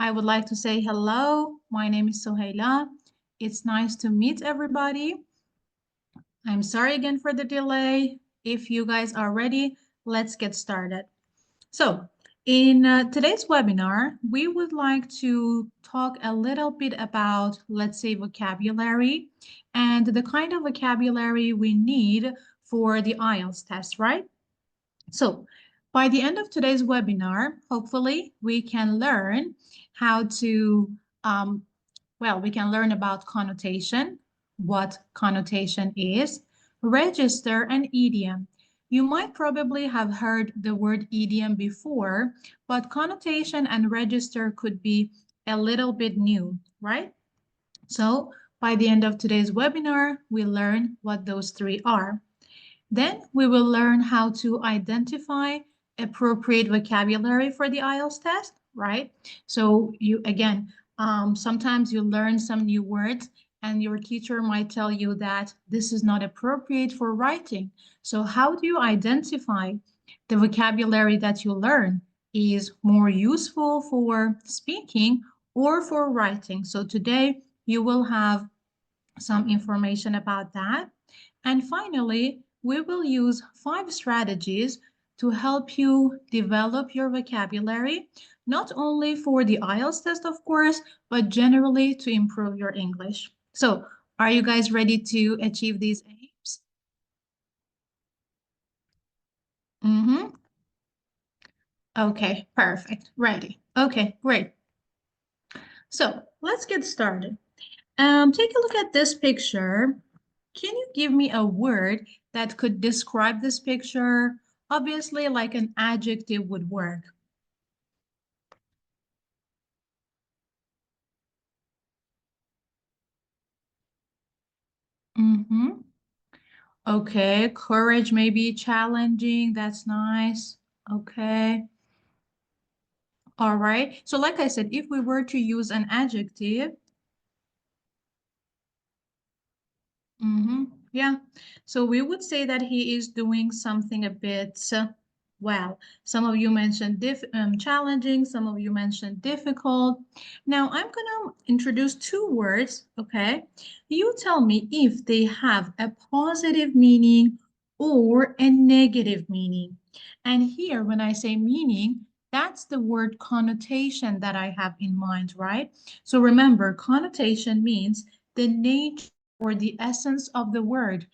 I would like to say hello. My name is Sohaila. It's nice to meet everybody. I'm sorry again for the delay. If you guys are ready, let's get started. So, in today's webinar, we would like to talk a little bit about, let's say, vocabulary and the kind of vocabulary we need for the IELTS test, right? So by the end of today's webinar, hopefully we can learn how to, we can learn about connotation, what connotation is, register, and idiom. You might probably have heard the word idiom before, but connotation and register could be a little bit new, right? So by the end of today's webinar, we learn what those three are. Then we will learn how to identify appropriate vocabulary for the IELTS test, right? So you, again, sometimes you learn some new words and your teacher might tell you that this is not appropriate for writing. So how do you identify the vocabulary that you learn is more useful for speaking or for writing? So today you will have some information about that. And finally, we will use 5 strategies to help you develop your vocabulary, not only for the IELTS test, of course, but generally to improve your English. So, are you guys ready to achieve these aims? Mm-hmm. Okay, perfect. Ready. Okay, great. So, let's get started. Take a look at this picture. Can you give me a word that could describe this picture? Obviously, like an adjective would work. Mm-hmm. Okay, courage may be challenging. That's nice. Okay. All right. So like I said, if we were to use an adjective, mm-hmm. Yeah. So we would say that he is doing something a bit well. Some of you mentioned challenging, some of you mentioned difficult. Now I'm going to introduce 2 words, okay? You tell me if they have a positive meaning or a negative meaning. And here, when I say meaning, that's the word connotation that I have in mind, right? So remember, connotation means the nature or the essence of the word.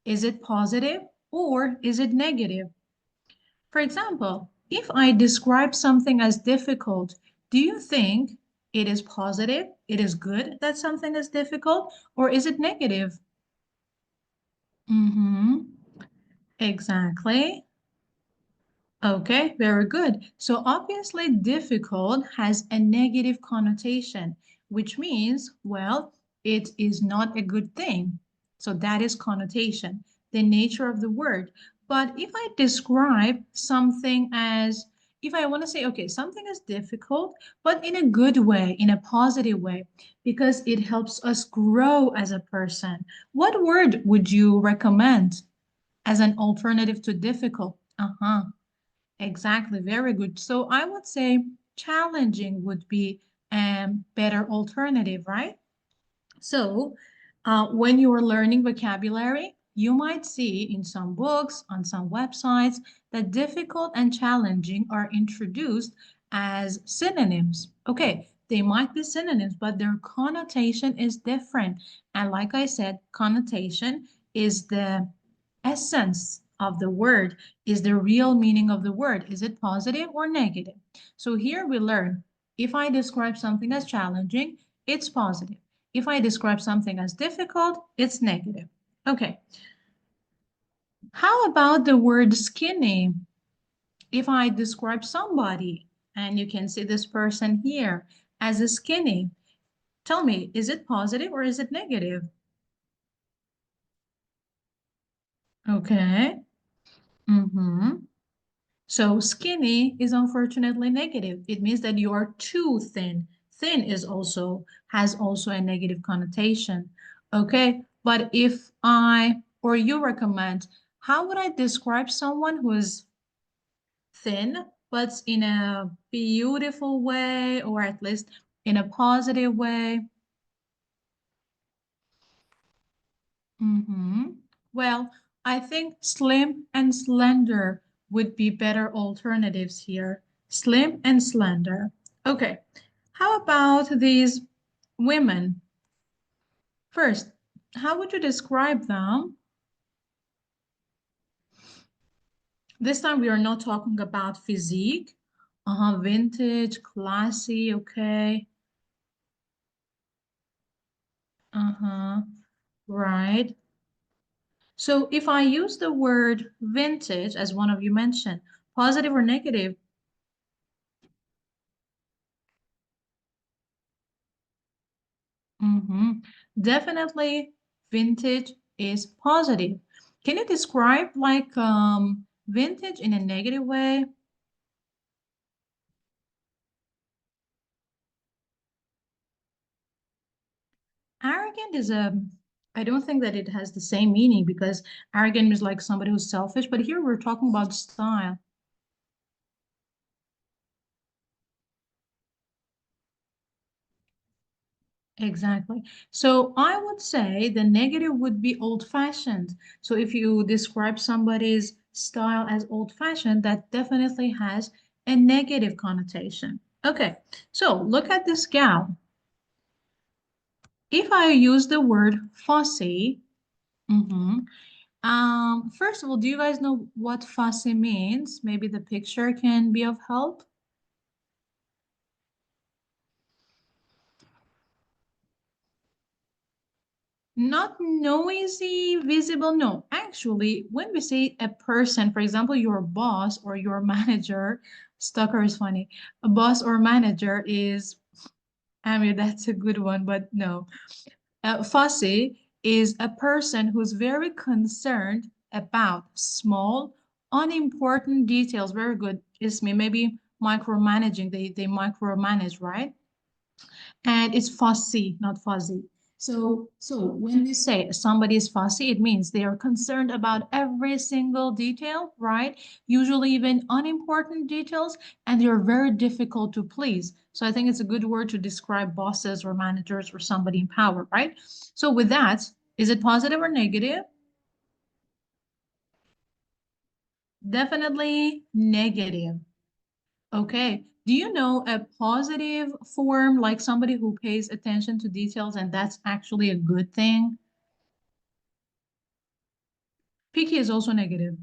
Is it positive or is it negative? For example, if I describe something as difficult, do you think it is positive, it is good that something is difficult, or is it negative? Mm-hmm. Exactly. Okay, very good. So obviously difficult has a negative connotation, which means, well, it is not a good thing. So that is connotation, the nature of the word. But if I describe something as, if I want to say, okay, something is difficult, but in a good way, in a positive way, because it helps us grow as a person, what word would you recommend as an alternative to difficult? Uh-huh. Exactly, very good. So I would say challenging would be a better alternative, right? So when you are learning vocabulary, you might see in some books, on some websites, that difficult and challenging are introduced as synonyms. Okay, they might be synonyms, but their connotation is different. And like I said, connotation is the essence of the word, is the real meaning of the word. Is it positive or negative? So here we learn, if I describe something as challenging, it's positive. If I describe something as difficult, it's negative. Okay. How about the word skinny? If I describe somebody, and you can see this person here as a skinny, tell me, is it positive or is it negative? Okay. Mm-hmm. So skinny is unfortunately negative. It means that you are too thin. Thin is also has also a negative connotation. Okay, but if I or you recommend, how would I describe someone who is thin? but in a beautiful way, or at least in a positive way. Mm-hmm. Well, I think slim and slender would be better alternatives here. Slim and slender. Okay. How about these women? First, how would you describe them? This time we are not talking about physique. Vintage, classy, okay. Uh-huh, right. So if I use the word vintage, as one of you mentioned, positive or negative? Mm-hmm. Definitely vintage is positive. Can you describe like vintage in a negative way? Arrogant is I don't think that it has the same meaning because arrogant is like somebody who's selfish, but here we're talking about style. Exactly. So I would say the negative would be old-fashioned. So if you describe somebody's style as old-fashioned, that definitely has a negative connotation. Okay, so look at this gal. If I use the word fussy, mhm, first of all, do you guys know what fussy means? Maybe the picture can be of help. Not noisy, visible, no. Actually, when we say a person, for example, your boss or your manager, stalker is funny. A boss or manager is, I mean, that's a good one, but no. Fussy is a person who's very concerned about small, unimportant details. Very good. It's me, maybe micromanaging. They micromanage, right? And it's fussy, not fuzzy. So when we say somebody is fussy, it means they are concerned about every single detail, right? Usually even unimportant details, and they're very difficult to please. So I think it's a good word to describe bosses or managers or somebody in power, right? So with that, is it positive or negative? Definitely negative. Okay. Do you know a positive form like somebody who pays attention to details and that's actually a good thing? Picky is also negative.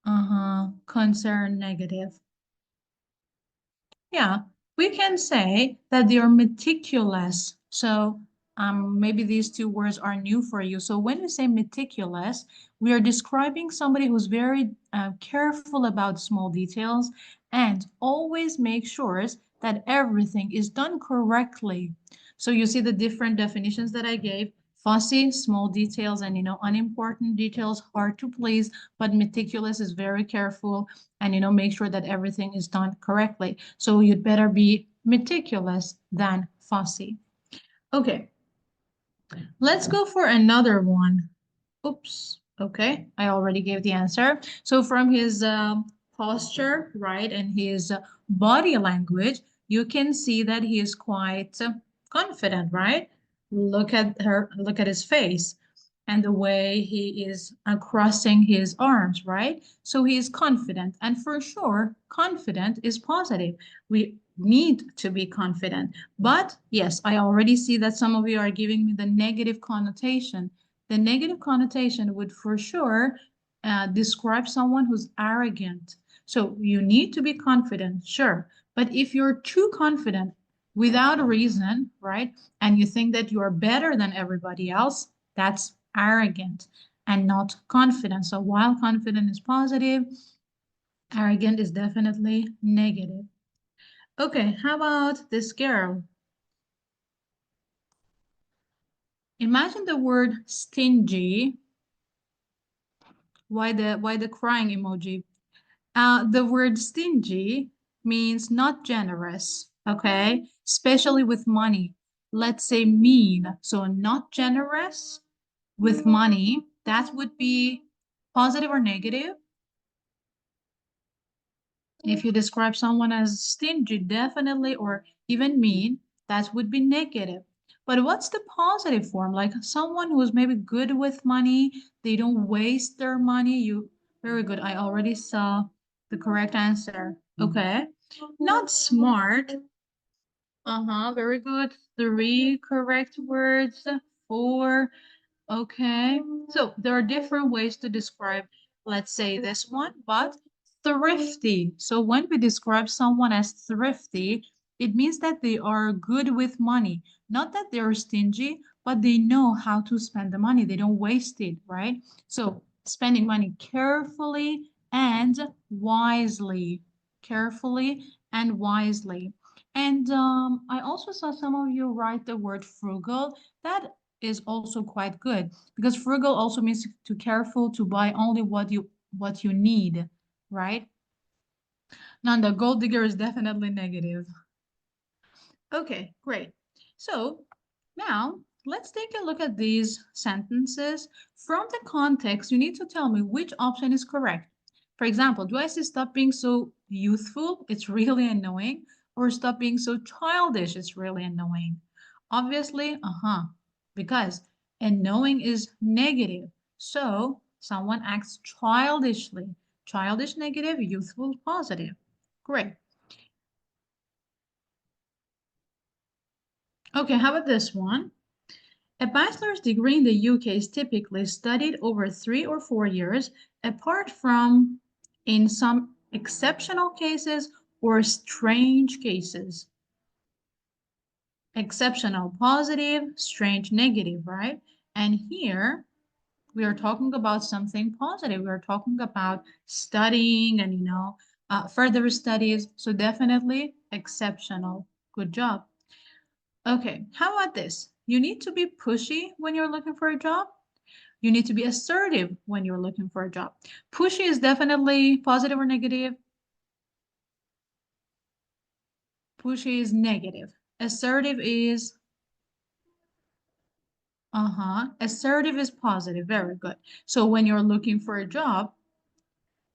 Uh-huh. Concern, negative. Yeah, we can say that they are meticulous. So maybe these two words are new for you. So when we say meticulous, we are describing somebody who's very careful about small details and always make sure that everything is done correctly. So you see the different definitions that I gave. Fussy, small details, and unimportant details, hard to please, but meticulous is very careful and make sure that everything is done correctly. So you'd better be meticulous than fussy. Okay, let's go for another one. Oops. Okay, I already gave the answer. So from his posture, right, and his body language, you can see that he is quite confident, right? Look at his face and the way he is crossing his arms, right? So he is confident, and for sure, confident is positive. We need to be confident. But yes, I already see that some of you are giving me the negative connotation. The negative connotation would for sure describe someone who's arrogant. So you need to be confident, sure. But if you're too confident without a reason, right, and you think that you are better than everybody else, that's arrogant and not confident. So while confident is positive, arrogant is definitely negative. Okay, how about this girl? Imagine the word stingy. Why the crying emoji? The word stingy means not generous, okay? Especially with money. Let's say mean. So not generous with money. That would be positive or negative? If you describe someone as stingy, definitely, or even mean, that would be negative. But what's the positive form? Like someone who's maybe good with money, they don't waste their money. Very good. I already saw the correct answer. Okay. Not smart. Uh-huh, very good. Three correct words. Four. Okay, so there are different ways to describe, let's say this one, but thrifty. So when we describe someone as thrifty, it means that they are good with money. Not that they're stingy, but they know how to spend the money. They don't waste it, right? So spending money carefully and wisely. Carefully and wisely. And I also saw some of you write the word frugal. That is also quite good because frugal also means to careful to buy only what you need, right? Nanda, gold digger is definitely negative. Okay, great. So now let's take a look at these sentences. From the context, you need to tell me which option is correct. For example, do I say stop being so youthful? It's really annoying. Or stop being so childish? It's really annoying. Obviously, because annoying is negative. So someone acts childishly. Childish negative, youthful positive. Great. Okay, how about this one? A bachelor's degree in the UK is typically studied over 3 or 4 years, apart from in some exceptional cases or strange cases. Exceptional positive, strange negative, right? And here we are talking about something positive. We are talking about studying and, further studies. So definitely exceptional. Good job. Okay, how about this? You need to be pushy when you're looking for a job. You need to be assertive when you're looking for a job. Pushy is definitely positive or negative. Pushy is negative. Assertive is, assertive is positive. Very good. So when you're looking for a job,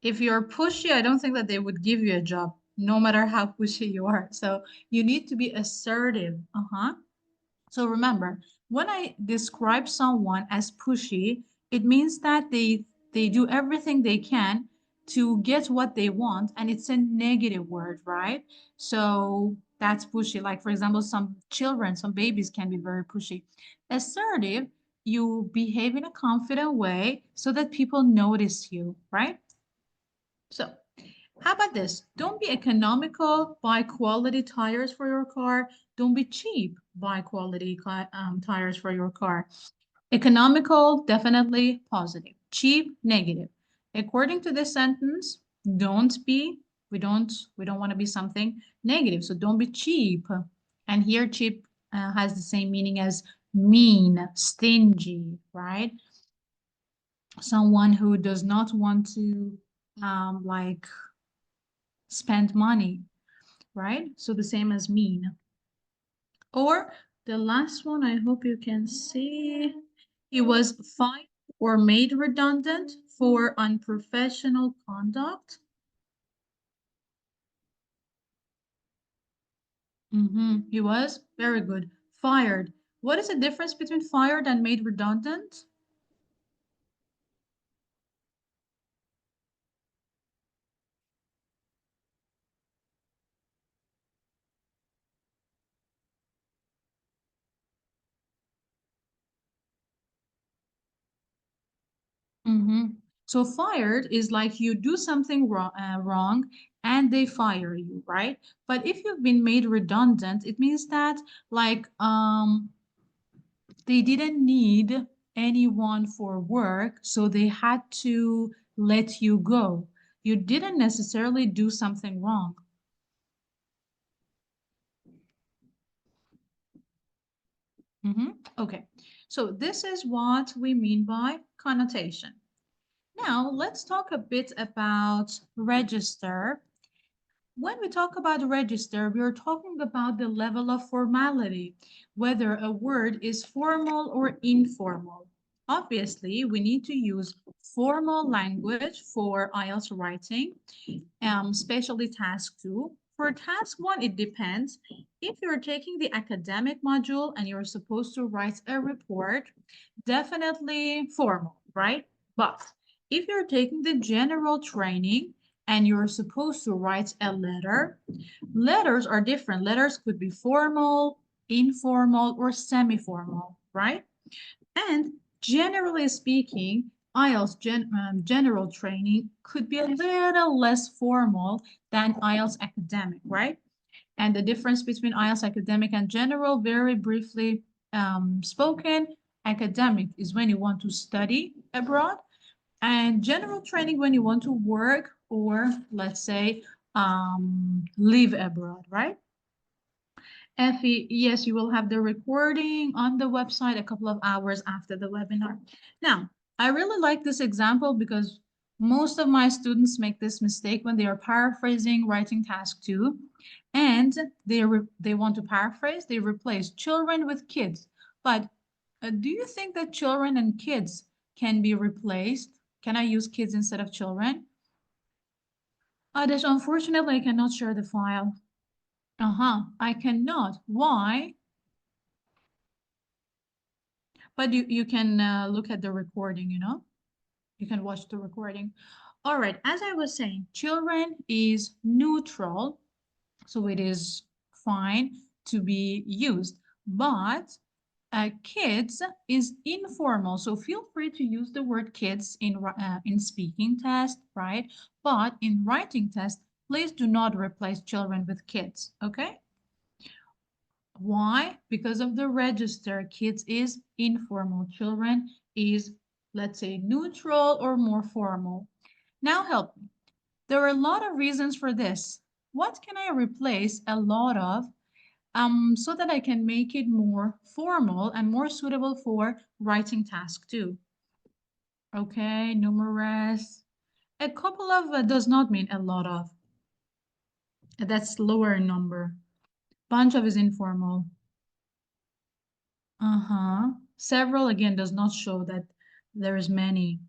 if you're pushy, I don't think that they would give you a job, no matter how pushy you are. So you need to be assertive. So remember, when I describe someone as pushy, it means that they do everything they can to get what they want, and it's a negative word, right? So that's pushy. Like for example, some children, some babies can be very pushy. Assertive, you behave in a confident way so that people notice you, right? So how about this? Don't be economical, buy quality tires for your car. Don't be cheap, buy quality tires for your car. Economical, definitely positive. Cheap, negative. According to this sentence, don't be, we don't want to be something negative. So don't be cheap. And here cheap has the same meaning as mean, stingy, right? Someone who does not want to like spend money, right? So the same as mean. Or the last one, I hope you can see. He was fired or made redundant for unprofessional conduct. He was very good. Fired. What is the difference between fired and made redundant? Mm-hmm. So fired is like you do something wrong and they fire you, right? But if you've been made redundant, it means that like they didn't need anyone for work, so they had to let you go. You didn't necessarily do something wrong. Okay, so this is what we mean by connotation. Now, let's talk a bit about register. When we talk about register, we are talking about the level of formality, whether a word is formal or informal. Obviously, we need to use formal language for IELTS writing, especially task 2. For task 1, it depends. If you're taking the academic module and you're supposed to write a report, definitely formal, right? But if you're taking the general training and you're supposed to write a letter, letters are different. Letters could be formal, informal, or semi-formal, right? And generally speaking, IELTS general training could be a little less formal than IELTS academic, right? And the difference between IELTS academic and general, very briefly spoken, academic is when you want to study abroad, and general training when you want to work or, let's say, live abroad, right? Effie, yes, you will have the recording on the website a couple of hours after the webinar. Now, I really like this example because most of my students make this mistake when they are paraphrasing writing task 2, and they want to paraphrase, they replace children with kids. But do you think that children and kids can be replaced? Can I use kids instead of children? Adesh, unfortunately, I cannot share the file. I cannot. Why? But you can look at the recording, you know? You can watch the recording. All right, as I was saying, children is neutral, so it is fine to be used. But kids is informal, so feel free to use the word kids in speaking test, right? But in writing test, please do not replace children with kids, okay? Why? Because of the register. Kids is informal. Children is, let's say, neutral or more formal. Now help me. There are a lot of reasons for this. What can I replace a lot of so that I can make it more formal and more suitable for writing task 2? Okay, numerous. A couple of does not mean a lot of. That's lower number. Bunch of is informal. Several again does not show that there is many.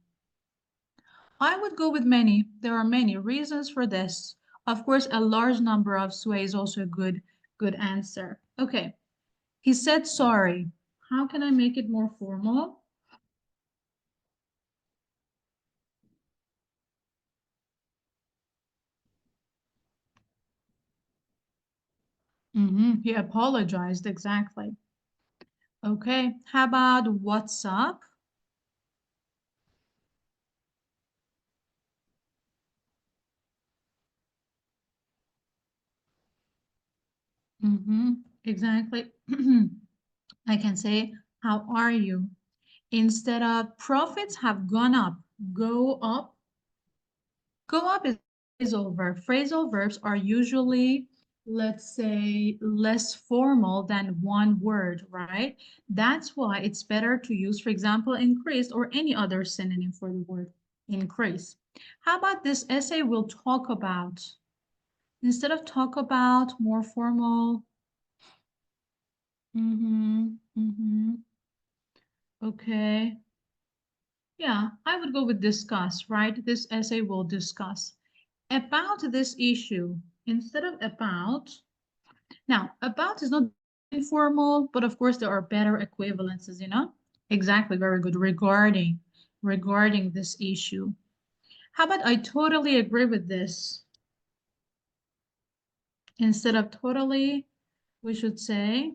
I would go with many. There are many reasons for this. Of course, a large number of sway is also a good answer. Okay. He said sorry. How can I make it more formal? He apologized, exactly. Okay. How about what's up? Exactly. I can say, how are you? Instead of profits have gone up, go up. Go up is phrasal verb. Phrasal verbs are usually, let's say, less formal than one word, right? That's why it's better to use, for example, increase or any other synonym for the word increase. How about this essay we'll talk about? Instead of talk about, more formal. Okay. Yeah, I would go with discuss, right? This essay will discuss about this issue instead of about. Now, about is not informal, but of course there are better equivalences, you know? Exactly, very good. Regarding this issue. How about I totally agree with this? Instead of totally, we should say,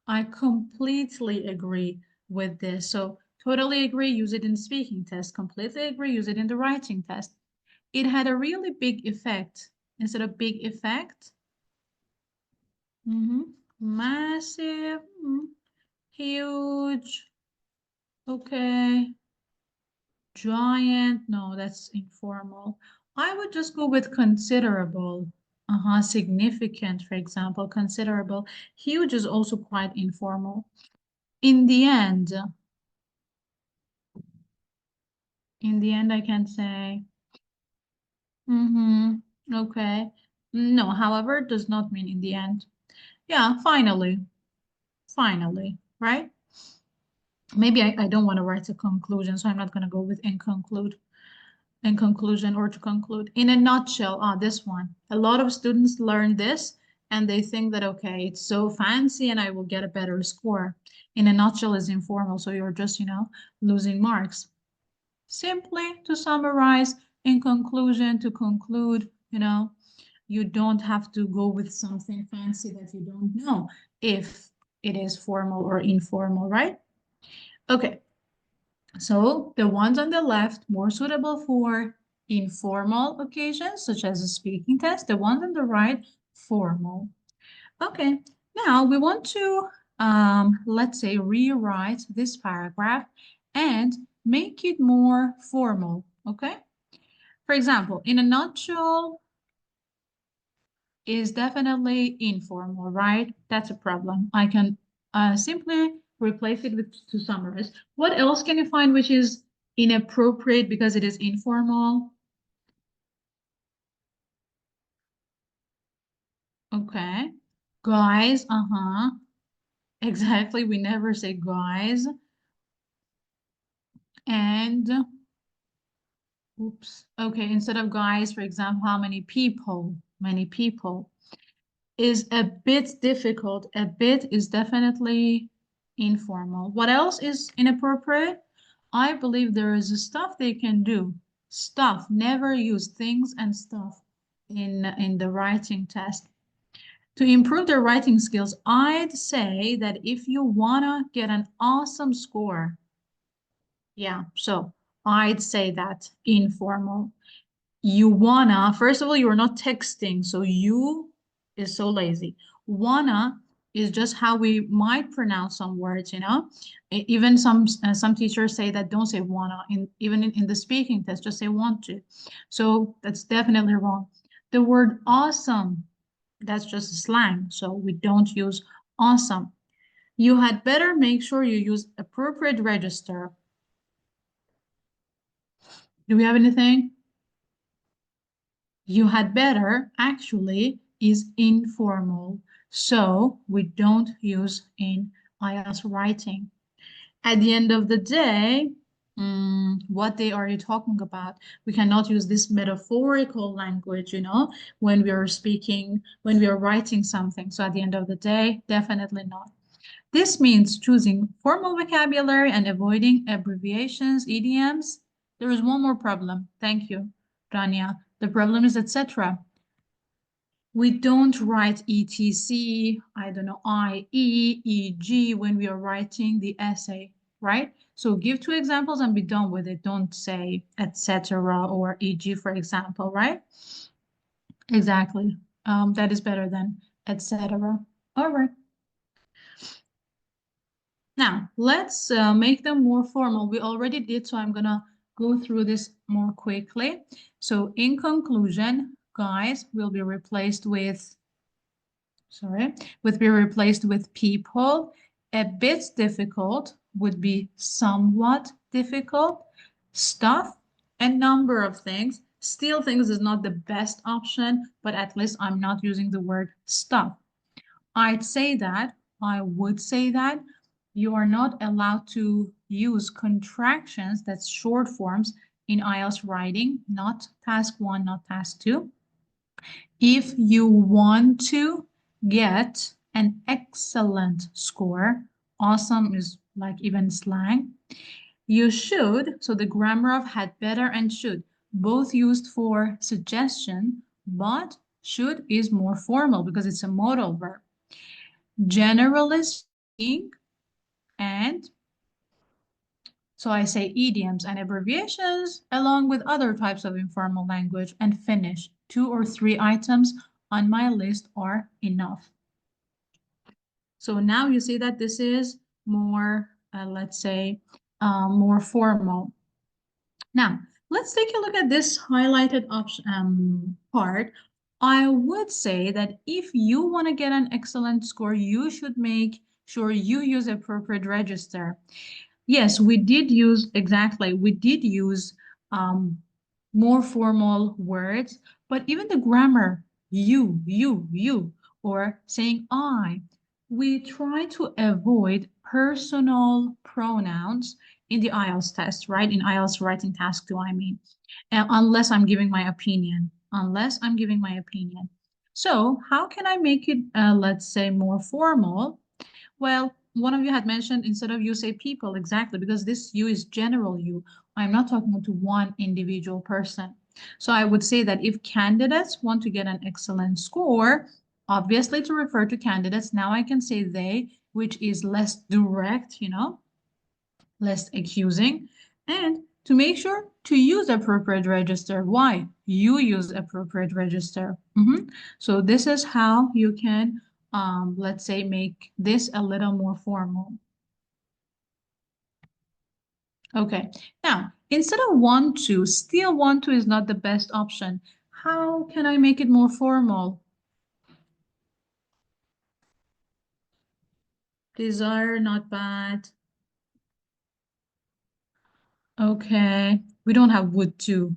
I completely agree with this. So totally agree, use it in speaking test. Completely agree, use it in the writing test. It had a really big effect. Instead of big effect, massive, huge, okay, giant, no, that's informal. I would just go with considerable. Significant, for example, considerable. Huge is also quite informal. In the end, I can say, okay. No, however, does not mean in the end. Yeah, finally, right? Maybe I don't want to write a conclusion, so I'm not going to go with in conclusion or to conclude. In a nutshell, this one. A lot of students learn this and they think that, okay, it's so fancy and I will get a better score. In a nutshell is informal, so you're just, losing marks. Simply to summarize, in conclusion, to conclude, you don't have to go with something fancy that you don't know if it is formal or informal, right? Okay, so the ones on the left, more suitable for informal occasions, such as a speaking test. The ones on the right, formal. Okay, now we want to, let's say, rewrite this paragraph and make it more formal, okay? For example, in a nutshell, is definitely informal, right? That's a problem. I can simply replace it with to summarize. What else can you find which is inappropriate because it is informal? Okay. Guys, exactly. We never say guys. And, oops. Okay, instead of guys, for example, how many people? Many people. Is a bit difficult. A bit is definitely informal. What else is inappropriate? I believe there is stuff they can do. Stuff. Never use things and stuff in the writing test. To improve their writing skills, I'd say that if you wanna get an awesome score, yeah, so I'd say that informal. You wanna, first of all, you're not texting, so you is so lazy. Wanna is just how we might pronounce some words, Even some teachers say that don't say wanna, even in the speaking test, just say want to. So that's definitely wrong. The word awesome, that's just slang, so we don't use awesome. You had better make sure you use appropriate register. Do we have anything? You had better actually is informal. So we don't use in IELTS writing. At the end of the day, what day are you talking about? We cannot use this metaphorical language, when we are speaking, when we are writing something. So at the end of the day, definitely not. This means choosing formal vocabulary and avoiding abbreviations, idioms. There is one more problem. Thank you, Rania. The problem is etc. We don't write etc, I don't know, ie, eg when we are writing the essay, right? So give two examples and be done with it. Don't say etc or eg, for example, right? Exactly. That is better than etc. All right. Now, let's make them more formal. We already did, so I'm going to go through this more quickly. So in conclusion, guys will be replaced with, would be replaced with people. A bit difficult would be somewhat difficult. Stuff, a number of things. Still things is not the best option, but at least I'm not using the word stuff. I'd say that, I would say that you are not allowed to use contractions, that's short forms, in IELTS writing, not task 1, not task 2. If you want to get an excellent score, awesome is like even slang, you should, so the grammar of had better and should, both used for suggestion, but should is more formal because it's a modal verb. Generally speaking, and so I say idioms and abbreviations along with other types of informal language and finish. 2 or 3 items on my list are enough. So now you see that this is more, let's say, more formal. Now, let's take a look at this highlighted option, part. I would say that if you want to get an excellent score, you should make sure you use appropriate register. Yes, we did use, exactly, we did use more formal words, but even the grammar, you, or saying I, we try to avoid personal pronouns in the IELTS test, right? In IELTS writing task 2, I mean, unless I'm giving my opinion, unless I'm giving my opinion. So how can I make it, let's say, more formal? Well, one of you had mentioned instead of you say people, exactly, because this you is general you. I'm not talking to one individual person. So I would say that if candidates want to get an excellent score, obviously to refer to candidates, now I can say they, which is less direct, less accusing, and to make sure to use appropriate register. Why? You use appropriate register. So this is how you can, let's say, make this a little more formal. Okay, now instead of want to, still want to is not the best option. How can I make it more formal? Desire, not bad. Okay, we don't have would to.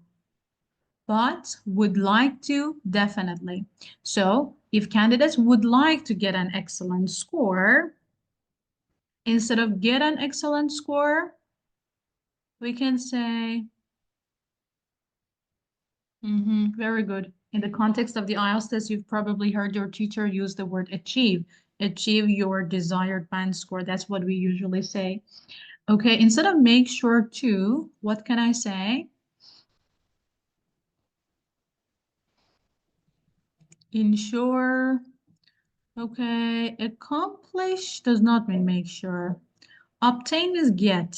But would like to, definitely. So if candidates would like to get an excellent score, instead of get an excellent score, we can say, very good. In the context of the IELTS test, you've probably heard your teacher use the word achieve. Achieve your desired band score. That's what we usually say. Okay, instead of make sure to, what can I say? Ensure. Okay, accomplish does not mean make sure. Obtain is get.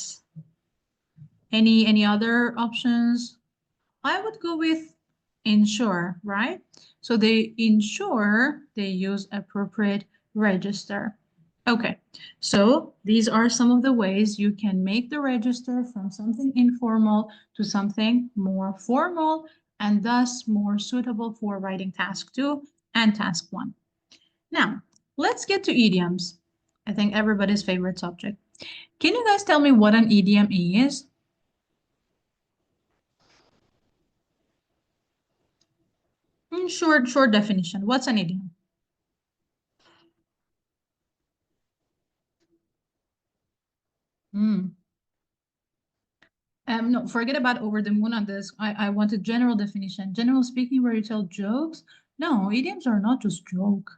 Any other options? I would go with ensure, right? So they ensure they use appropriate register. Okay, so these are some of the ways you can make the register from something informal to something more formal and thus more suitable for writing task 2 and task 1. Now, let's get to idioms. I think everybody's favorite subject. Can you guys tell me what an idiom is? Short definition. What's an idiom? Mm. No, forget about over the moon on this. I want a general definition. General speaking, where you tell jokes. No, idioms are not just joke.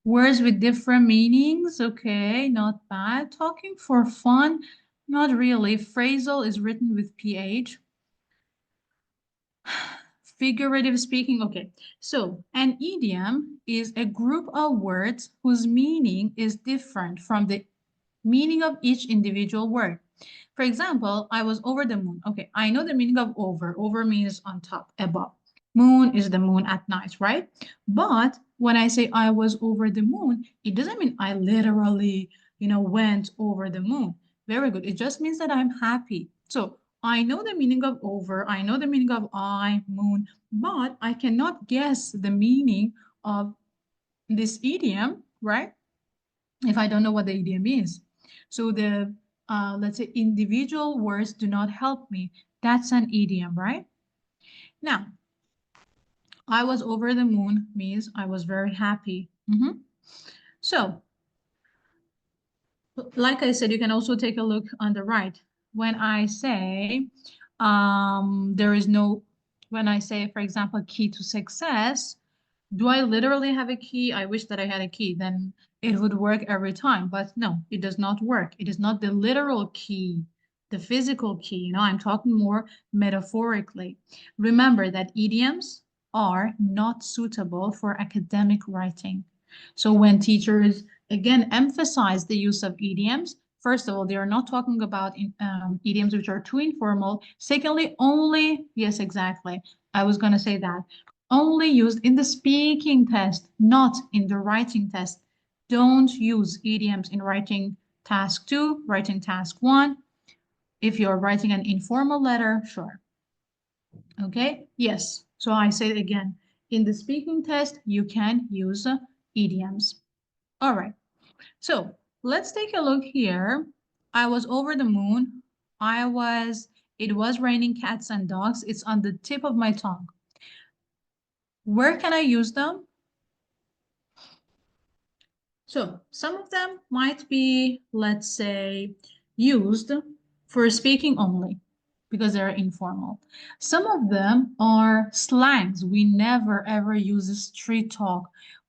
Words with different meanings. Okay, not bad. Talking for fun. Not really. Phrasal is written with PH. Figurative speaking. Okay, so an idiom is a group of words whose meaning is different from the meaning of each individual word. For example, I was over the moon. Okay, I know the meaning of over. Over means on top, above. Moon is the moon at night, right? But when I say I was over the moon, it doesn't mean I literally, went over the moon. Very good. It just means that I'm happy. So I know the meaning of over. I know the meaning of I, moon, but I cannot guess the meaning of this idiom, right? If I don't know what the idiom is. So the, let's say, individual words do not help me. That's an idiom, right? Now, I was over the moon means I was very happy. So, like I said, you can also take a look on the right. When I say there is no, when I say, for example, key to success, do I literally have a key? I wish that I had a key, then it would work every time. But no, it does not work. It is not the literal key, the physical key. I'm talking more metaphorically. Remember that idioms are not suitable for academic writing. So when teachers, again, emphasize the use of idioms, first of all, they are not talking about idioms which are too informal. Secondly, only, yes, exactly. I was going to say that only used in the speaking test, not in the writing test. Don't use idioms in writing task 2, writing task 1. If you're writing an informal letter, sure. Okay, yes. So I say it again. In the speaking test, you can use idioms. All right. So let's take a look here. I was over the moon. It was raining cats and dogs. It's on the tip of my tongue. Where can I use them? So some of them might be, let's say, used for speaking only because they're informal. Some of them are slangs. We never ever use street talk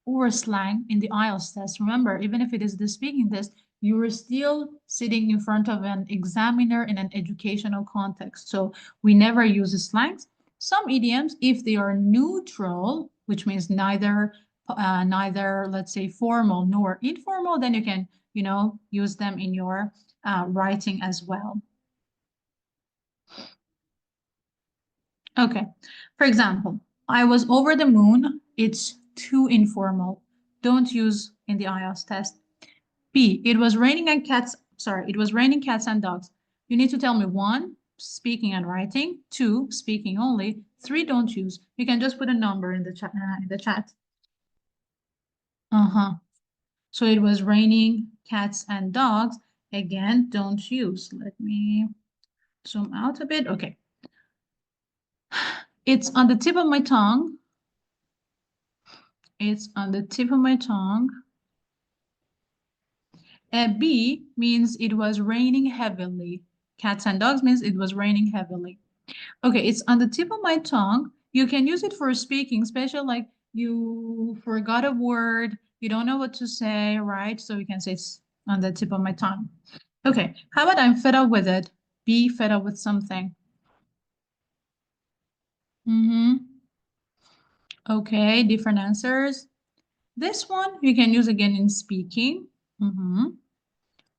or slang in the IELTS test. Remember, even if it is the speaking test, you are still sitting in front of an examiner in an educational context. So we never use slangs. Some idioms, if they are neutral, which means neither, let's say, formal nor informal, then you can, use them in your writing as well. Okay. For example, I was over the moon. It's too informal. Don't use in the IELTS test. B, it was raining and cats. Sorry, it was raining cats and dogs. You need to tell me one, speaking and writing. Two, speaking only. Three, don't use. You can just put a number in the chat. Uh-huh. So it was raining cats and dogs. Again, don't use. Let me zoom out a bit. Okay. It's on the tip of my tongue. It's on the tip of my tongue. B means it was raining heavily. Cats and dogs means it was raining heavily. Okay, it's on the tip of my tongue. You can use it for speaking, especially like you forgot a word, you don't know what to say, right? So you can say it's on the tip of my tongue. Okay, how about I'm fed up with it? Be fed up with something. Okay, different answers. This one you can use again in speaking.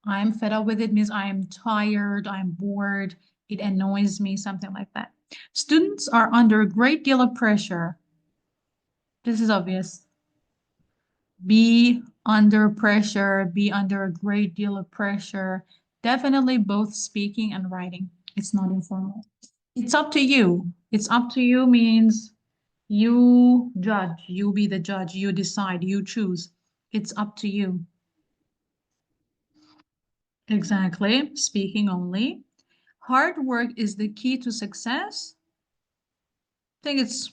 I'm fed up with it means I'm tired, I'm bored, it annoys me, something like that. Students are under a great deal of pressure. This is obvious. Be under pressure, be under a great deal of pressure. Definitely both speaking and writing. It's not informal. It's up to you. It's up to you means you judge, you be the judge, you decide, you choose. It's up to you. Exactly. Speaking only. Hard work is the key to success. I think it's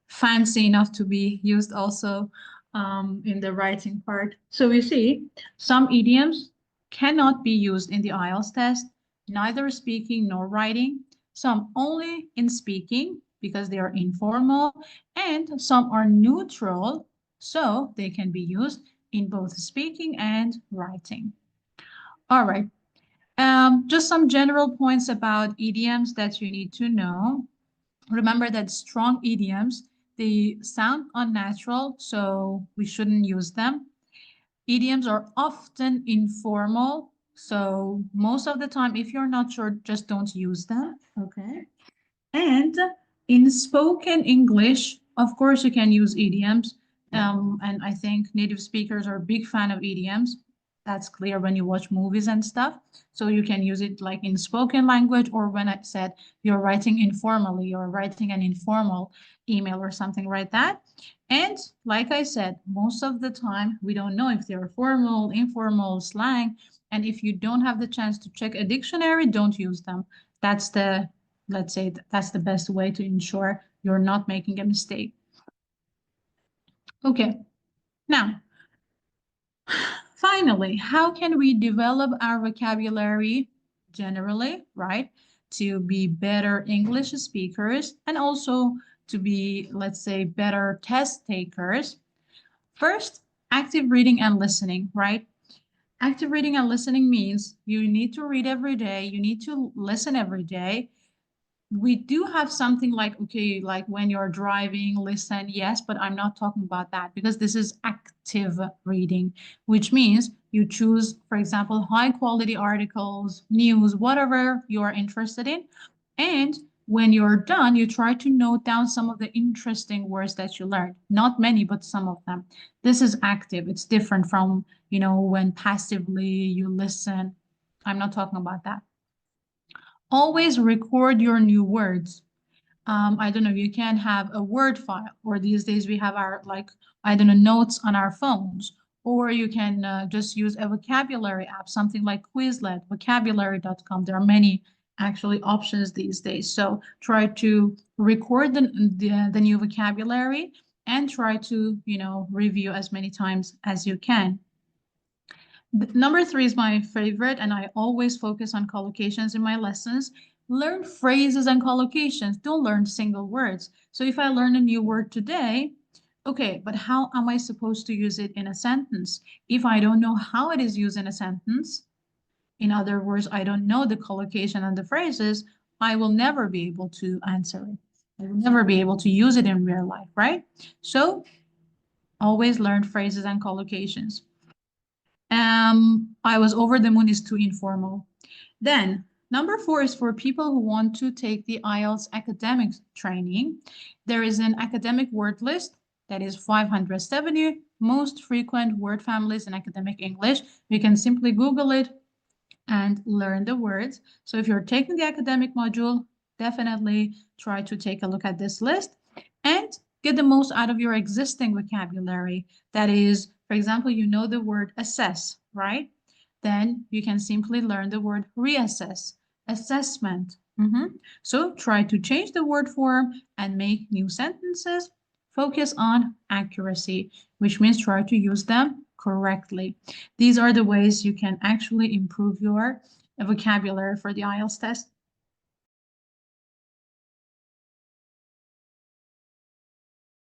fancy enough to be used also in the writing part. So we see some idioms cannot be used in the IELTS test, neither speaking nor writing. Some only in speaking because they are informal, and some are neutral, so they can be used in both speaking and writing. All right. Just some general points about idioms that you need to know. Remember that strong idioms, they sound unnatural, so we shouldn't use them. Idioms are often informal, so most of the time, if you're not sure, just don't use them, okay? And in spoken English, of course, you can use idioms. And I think native speakers are a big fan of idioms. That's clear when you watch movies and stuff. So you can use it like in spoken language, or when I said you're writing informally, you're writing an informal email or something like that. And like I said, most of the time, we don't know if they're formal, informal, slang. And if you don't have the chance to check a dictionary, don't use them. That's the Let's say that's the best way to ensure you're not making a mistake. Okay, now, finally, how can we develop our vocabulary generally, right? To be better English speakers and also to be, let's say, better test takers. First, active reading and listening, right? Active reading and listening means you need to read every day, you need to listen every day. We do have something like, okay, like when you're driving, listen, yes, but I'm not talking about that because this is active reading, which means you choose, for example, high quality articles, news, whatever you're interested in. And when you're done, you try to note down some of the interesting words that you learned. Not many, but some of them. This is active. It's different from, when passively you listen. I'm not talking about that. Always record your new words. I don't know, you can have a Word file, or these days we have our, like, I don't know, notes on our phones, or you can just use a vocabulary app, something like Quizlet, vocabulary.com. There are many actually options these days. So try to record the new vocabulary and try to, review as many times as you can. Number 3 is my favorite, and I always focus on collocations in my lessons. Learn phrases and collocations. Don't learn single words. So if I learn a new word today, okay, but how am I supposed to use it in a sentence? If I don't know how it is used in a sentence, in other words, I don't know the collocation and the phrases, I will never be able to answer it. I will never be able to use it in real life, right? So always learn phrases and collocations. I was over the moon is too informal. Then number 4 is for people who want to take the IELTS academic training. There is an academic word list that is 570 most frequent word families in academic English. You can simply Google it and learn the words. So if you're taking the academic module, definitely try to take a look at this list and get the most out of your existing vocabulary. That is, for example, you know the word assess, right? Then you can simply learn the word reassess, assessment. So try to change the word form and make new sentences. Focus on accuracy, which means try to use them correctly. These are the ways you can actually improve your vocabulary for the IELTS test.